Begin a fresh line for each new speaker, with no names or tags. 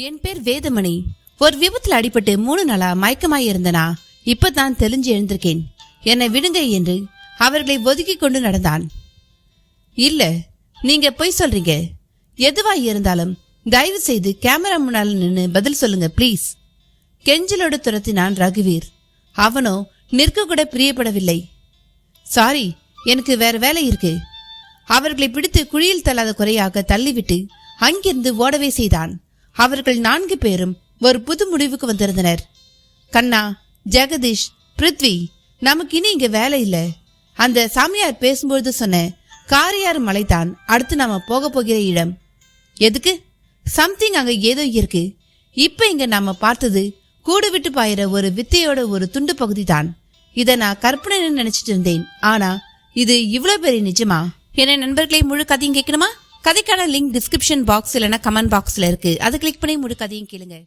என் பேர் வேதமணி. ஒரு விபத்துல அடிபட்டு 3 நாளா மயக்கமாய் இருந்தனா. இப்பதான் தெளிஞ்சு எழுந்திருக்கேன். என்னை விடுங்க என்று அவர்களை ஒதுக்கி கொண்டு நடந்தான். இல்ல, நீங்க பொய் சொல்றீங்க. எதுவா இருந்தாலும் தயவு செய்து கேமரா முன்னால் நின்னு பதில் சொல்லுங்க ப்ளீஸ். கெஞ்சலோடு துரத்தினான் ரகுவீர். அவனோ நிற்க கூட பிரியப்படவில்லை. சாரி, எனக்கு வேற வேலை இருக்கு. அவர்களை பிடித்து குழியில் தள்ளாத குறையாக தள்ளிவிட்டு அங்கிருந்து ஓடவே செய்தான். அவர்கள் 4 பேரும் ஒரு புது முடிவுக்கு வந்திருந்தனர். கண்ணா, ஜெகதீஷ், பிருத்வி, நமக்கு இனி இங்க வேலை இல்ல. அந்த சாமியார் பேசும்பொழுது சொன்ன காரியார் மலைதான் அடுத்து நாம போக போகிற இடம். எதுக்கு? சம்திங் அங்க ஏதோ இருக்கு. இப்ப இங்க நாம பார்த்தது கூடு விட்டு பாயிற ஒரு வித்தையோட ஒரு துண்டு பகுதி தான். இத நான் கற்பனை நினைச்சிட்டு இருந்தேன். ஆனா இது இவ்வளவு பெரிய நிஜமா? என்ன நண்பர்களை, முழு கதையும் கேட்கணுமா? கதைக்கான லிங்க் டிஸ்கிரிப்ஷன் பாக்ஸ் இல்லைன்னா கமெண்ட் பாக்ஸ்ல இருக்கு. அதை கிளிக் பண்ணி முழு கதையும் கேளுங்க.